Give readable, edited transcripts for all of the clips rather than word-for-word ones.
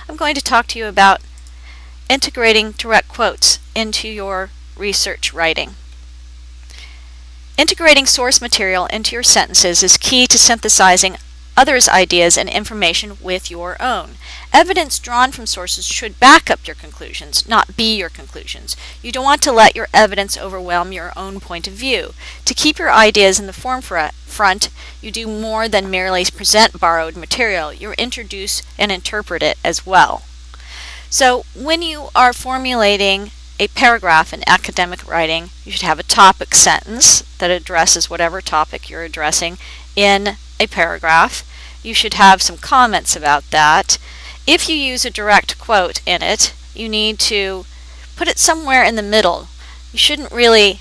I'm going to talk to you about integrating direct quotes into your research writing. Integrating source material into your sentences is key to synthesizing others' ideas and information with your own. Evidence drawn from sources should back up your conclusions, not be your conclusions. You don't want to let your evidence overwhelm your own point of view. To keep your ideas in the forefront, you do more than merely present borrowed material. You introduce and interpret it as well. So when you are formulating a paragraph in academic writing, you should have a topic sentence that addresses whatever topic you're addressing in a paragraph. You should have some comments about that. If you use a direct quote in it, you need to put it somewhere in the middle. You shouldn't really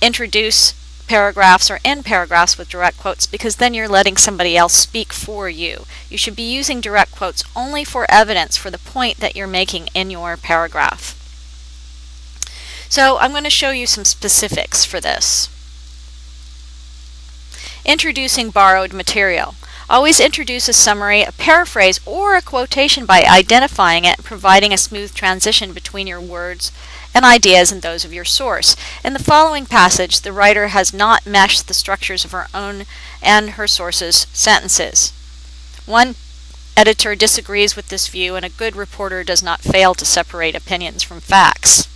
introduce paragraphs or end paragraphs with direct quotes, because then you're letting somebody else speak for you. You should be using direct quotes only for evidence for the point that you're making in your paragraph. So I'm going to show you some specifics for this. Introducing borrowed material. Always introduce a summary, a paraphrase, or a quotation by identifying it and providing a smooth transition between your words and ideas and those of your source. In the following passage, the writer has not meshed the structures of her own and her source's sentences. One editor disagrees with this view, and a good reporter does not fail to separate opinions from facts.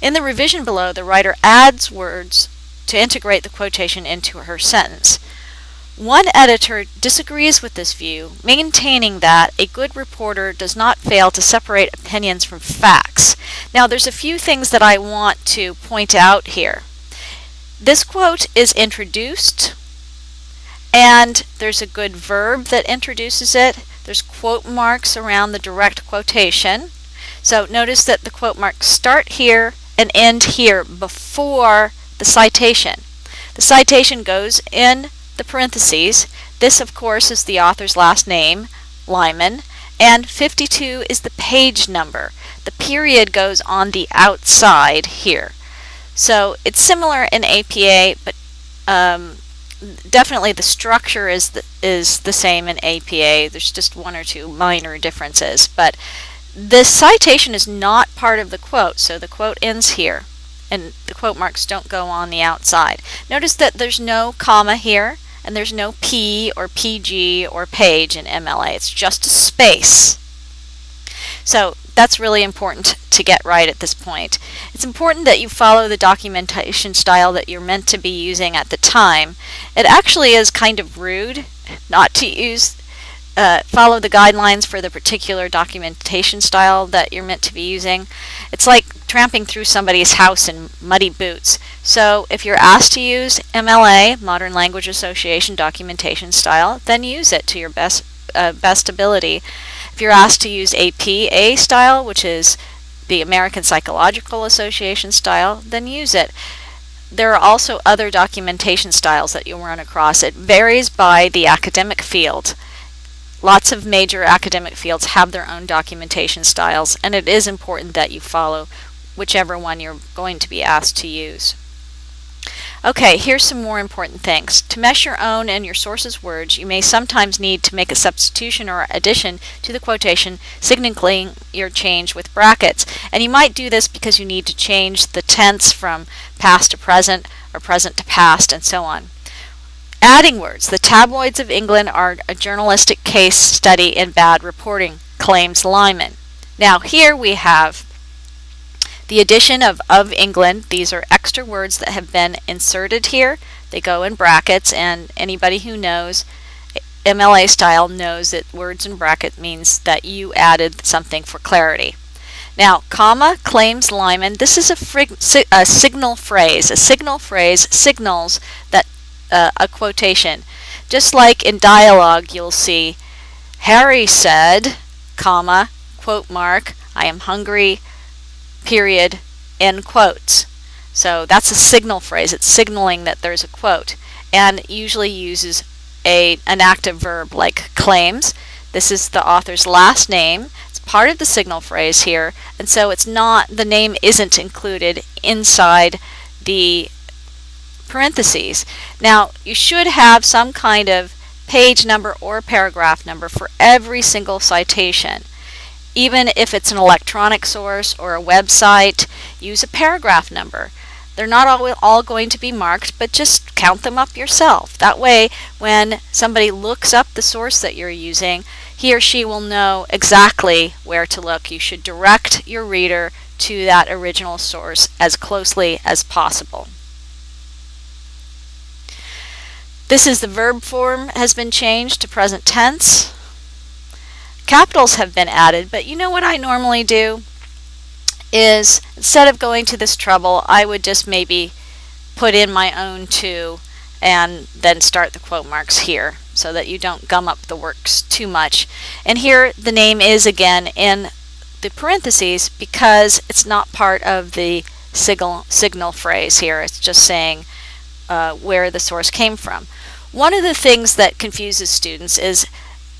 In the revision below, the writer adds words to integrate the quotation into her sentence. One editor disagrees with this view, maintaining that a good reporter does not fail to separate opinions from facts. Now, there's a few things that I want to point out here. This quote is introduced, and there's a good verb that introduces it. There's quote marks around the direct quotation. So notice that the quote marks start here and end here before the citation. The citation goes in the parentheses. This, of course, is the author's last name, Lyman, and 52 is the page number. The period goes on the outside here. So it's similar in APA, but definitely the structure is the same in APA. There's just one or two minor differences, but the citation is not part of the quote, so the quote ends here, and the quote marks don't go on the outside. Notice that there's no comma here, and there's no P or PG or page in MLA. It's just a space. So that's really important to get right at this point. It's important that you follow the documentation style that you're meant to be using at the time. It actually is kind of rude not to follow the guidelines for the particular documentation style that you're meant to be using. It's like tramping through somebody's house in muddy boots. So if you're asked to use MLA, Modern Language Association documentation style, then use it to your best ability. If you're asked to use APA style, which is the American Psychological Association style, then use it. There are also other documentation styles that you'll run across. It varies by the academic field. Lots of major academic fields have their own documentation styles, and it is important that you follow whichever one you're going to be asked to use. Okay, here's some more important things. To mesh your own and your source's words, you may sometimes need to make a substitution or addition to the quotation, signaling your change with brackets. And you might do this because you need to change the tense from past to present or present to past and so on. Adding words. The tabloids of England are a journalistic case study in bad reporting, claims Lyman. Now here we have the addition of England. These are extra words that have been inserted here. They go in brackets, and anybody who knows MLA style knows that words in bracket means that you added something for clarity. Now, comma, claims Lyman. This is a signal phrase. A signal phrase signals that a quotation. Just like in dialogue, you'll see, Harry said, comma, quote mark, I am hungry, period, end quotes. So that's a signal phrase. It's signaling that there's a quote, and usually uses an active verb like claims. This is the author's last name. It's part of the signal phrase here, and so it's not, the name isn't included inside the parentheses. Now, you should have some kind of page number or paragraph number for every single citation. Even if it's an electronic source or a website, use a paragraph number. They're not all going to be marked, but just count them up yourself. That way, when somebody looks up the source that you're using, he or she will know exactly where to look. You should direct your reader to that original source as closely as possible. This is the verb form has been changed to present tense. Capitals have been added, but you know what I normally do is, instead of going to this trouble, I would just maybe put in my own two and then start the quote marks here so that you don't gum up the works too much. And here the name is again in the parentheses because it's not part of the signal phrase here. It's just saying where the source came from. One of the things that confuses students is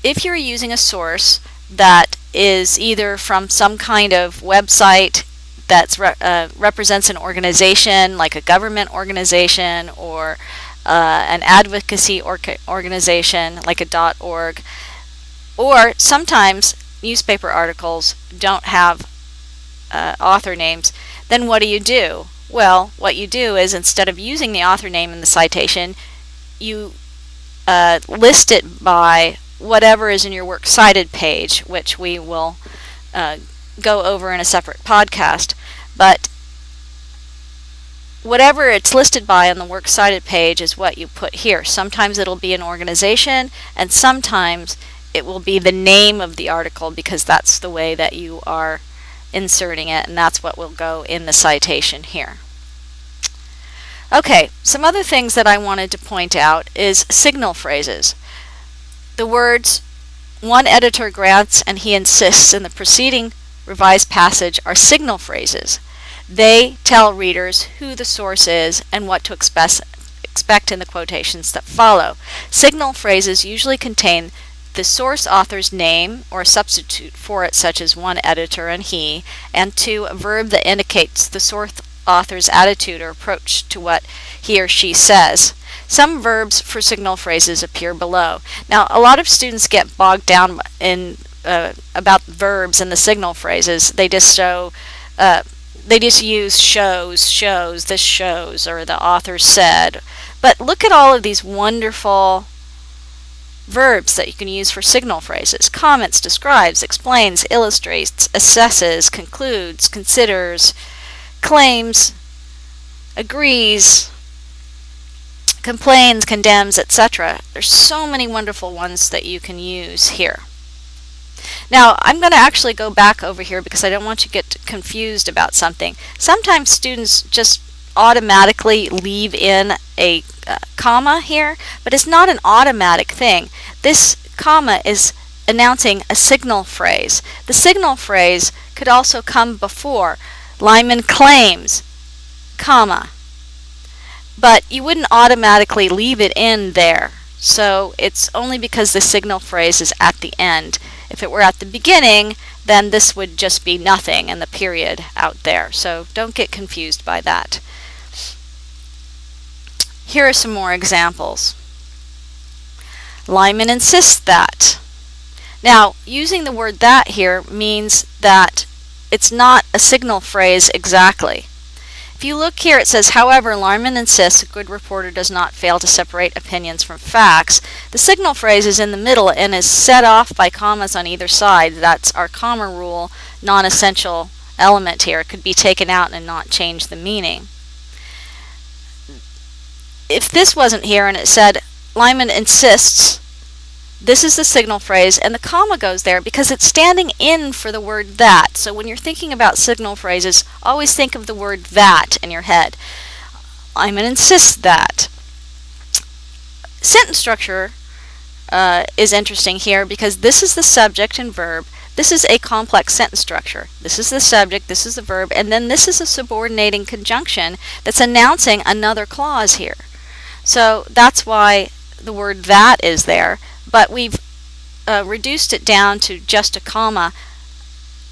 if you're using a source that is either from some kind of website that represents an organization like a government organization or an advocacy organization like a .org, or sometimes newspaper articles don't have author names, then what do? Well, what you do is instead of using the author name in the citation, you list it by whatever is in your works cited page, which we will go over in a separate podcast. But whatever it's listed by on the works cited page is what you put here. Sometimes it'll be an organization, and sometimes it will be the name of the article because that's the way that you are inserting it, and that's what will go in the citation here. Okay, some other things that I wanted to point out is signal phrases. The words "one editor grants and he insists" in the preceding revised passage are signal phrases. They tell readers who the source is and what to expect in the quotations that follow. Signal phrases usually contain the source author's name or a substitute for it, such as "one editor" and "he," and 2, a verb that indicates the source author's attitude or approach to what he or she says. Some verbs for signal phrases appear below. Now, a lot of students get bogged down in about verbs in the signal phrases. They just use shows, this shows, or the author said. But look at all of these wonderful verbs that you can use for signal phrases: comments, describes, explains, illustrates, assesses, concludes, considers, claims, agrees, complains, condemns, etc. There's so many wonderful ones that you can use here. Now, I'm going to actually go back over here because I don't want you to get confused about something. Sometimes students just automatically leave in a comma here, but it's not an automatic thing. This comma is announcing a signal phrase. The signal phrase could also come before. Lyman claims, comma. But you wouldn't automatically leave it in there. So it's only because the signal phrase is at the end. If it were at the beginning, then this would just be nothing and the period out there. So don't get confused by that. Here are some more examples. Lyman insists that. Now, using the word "that" here means that it's not a signal phrase exactly. If you look here, it says, however, Lyman insists a good reporter does not fail to separate opinions from facts. The signal phrase is in the middle and is set off by commas on either side. That's our comma rule, non-essential element here. It could be taken out and not change the meaning. If this wasn't here and it said, Lyman insists, this is the signal phrase, and the comma goes there because it's standing in for the word "that." So when you're thinking about signal phrases, always think of the word "that" in your head. Lyman insists that. Sentence structure is interesting here because this is the subject and verb. This is a complex sentence structure. This is the subject, this is the verb, and then this is a subordinating conjunction that's announcing another clause here. So that's why the word "that" is there. But we've reduced it down to just a comma,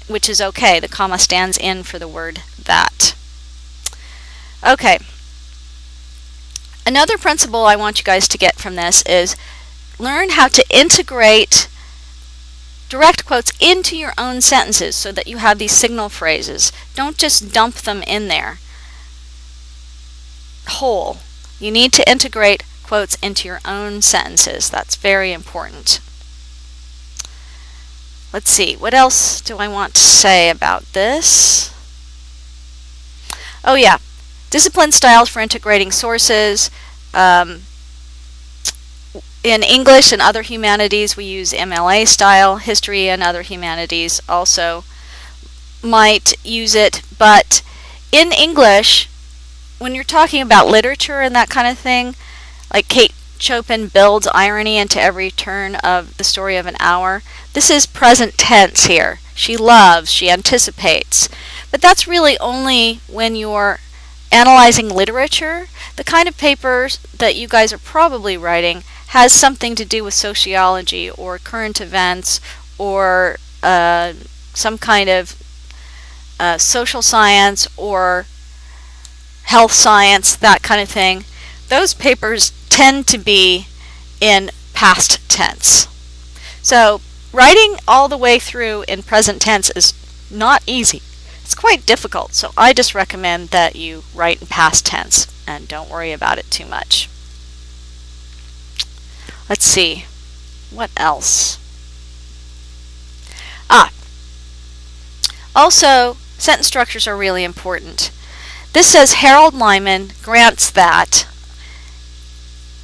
which is okay. The comma stands in for the word "that." Okay. Another principle I want you guys to get from this is learn how to integrate direct quotes into your own sentences so that you have these signal phrases. Don't just dump them in there whole. You need to integrate quotes into your own sentences. That's very important. Let's see, what else do I want to say about this? Oh yeah, discipline styles for integrating sources. In English and other humanities, we use MLA style. History and other humanities also might use it, but in English, when you're talking about literature and that kind of thing, like Kate Chopin builds irony into every turn of the story of an hour, this is present tense here. She loves, she anticipates. But that's really only when you're analyzing literature. The kind of papers that you guys are probably writing has something to do with sociology or current events or some kind of social science or health science, that kind of thing. Those papers tend to be in past tense. So writing all the way through in present tense is not easy. It's quite difficult, so I just recommend that you write in past tense and don't worry about it too much. Let's see, what else? Also, sentence structures are really important. This says Harold Lyman grants that.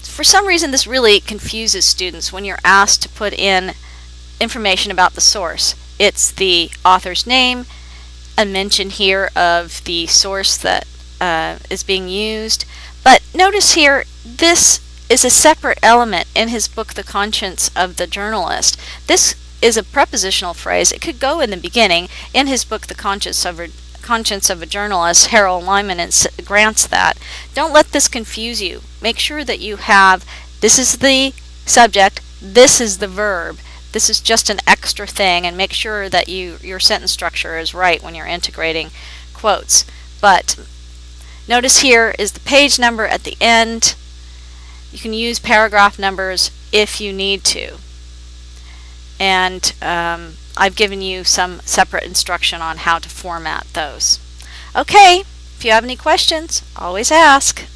For some reason, this really confuses students when you're asked to put in information about the source. It's the author's name, a mention here of the source that is being used. But notice here, this is a separate element in his book, The Conscience of the Journalist. This is a prepositional phrase. It could go in the beginning. In his book, The Conscience of a Journalist, Harold Lyman grants that. Don't let this confuse you. Make sure that you have, this is the subject, this is the verb. This is just an extra thing, and make sure that your sentence structure is right when you're integrating quotes. But notice here is the page number at the end. You can use paragraph numbers if you need to. And I've given you some separate instruction on how to format those. Okay, if you have any questions, always ask.